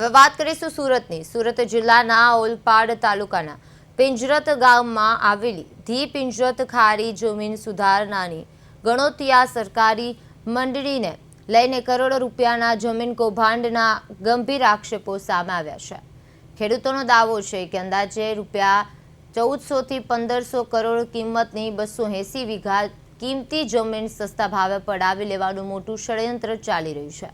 હવે વાત કરીશું સુરતની। સુરત જિલ્લાના ઓલપાડ તાલુકાના પિંજરત ગામમાં આવેલી ધી પિંજરત ખારી જમીન સુધારણાની ગણોતિયા સરકારી મંડળીને લઈને કરોડો રૂપિયાના જમીન કૌભાંડના ગંભીર આક્ષેપો સામે આવ્યા છે। ખેડૂતોનો દાવો છે કે અંદાજે રૂપિયા 1400 થી 1500 કરોડ કિંમતની 280 વીઘા કિંમતી જમીન સસ્તા ભાવે પડાવી લેવાનું મોટું ષડયંત્ર ચાલી રહ્યું છે।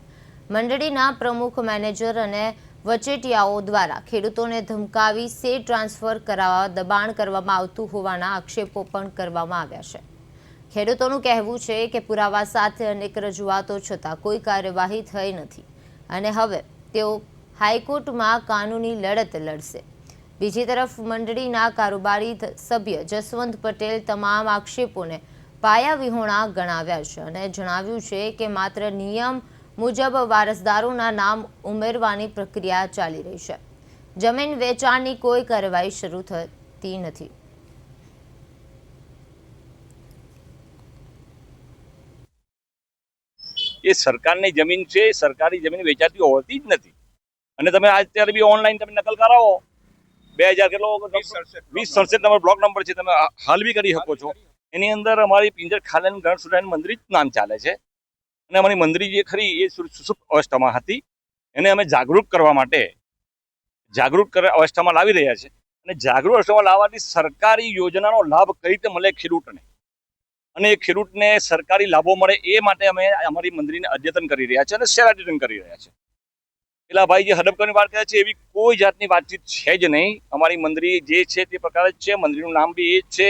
મંડળીના પ્રમુખ મેનેજર અને વચેટિયાઓ દ્વારા ખેડૂતોને ધમકાવી શેર ટ્રાન્સફર કરાવવા દબાણ કરવામાં આવતું હોવાના આક્ષેપો પણ કરવામાં આવ્યા છે। ખેડૂતોનું કહેવું છે કે પુરાવા સાથે અનેક રજૂઆતો છતાં કોઈ કાર્યવાહી થઈ નથી અને હવે તેઓ હાઈકોર્ટમાં કાનૂની લડત લડશે। બીજી તરફ મંડળીના કારોબારી સભ્ય જસવંત પટેલ તમામ આક્ષેપોને પાયાવિહોણા ગણાવ્યા છે અને જણાવ્યું છે કે માત્ર નિયમ મુજબ વારસદારોના નામ ઉમેરવાની પ્રક્રિયા ચાલી રહી છે। જમીન વેચાણની કોઈ કાર્યવાહી શરૂ થતી નથી। એ સરકારની જમીન છે, સરકારી જમીન વેચાતી હોતી જ નથી અને તમે અત્યારે બી ઓનલાઈન તમે નકલ કરાવો 2000 કેટલો 2067 નંબર બ્લોક નંબર છે, તમે હાલ બી કરી શકો છો। એની અંદર અમારી પિંજર ખાલાની ગણ સુધારણા મંદિર જ નામ ચાલે છે અને અમારી મંદિર જે ખરી એ સુસુપ્ત અવસ્થામાં હતી, એને અમે જાગૃત કરવા માટે અવસ્થામાં લાવી રહ્યા છે અને જાગૃત અવસ્થામાં લાવવાથી સરકારી યોજનાનો લાભ કઈ રીતે મળે ખેડૂતને અને એ ખેડૂતને સરકારી લાભો મળે એ માટે અમે અમારી મંદિરને અદ્યતન કરી રહ્યા છે અને શેર અદ્યતન કરી રહ્યા છે। પેલા ભાઈ જે હડપકરની વાત કરે છે એવી કોઈ જાતની વાતચીત છે જ નહીં। અમારી મંદિર જે છે તે પ્રકારે જ છે, મંદિરનું નામ બી એ જ છે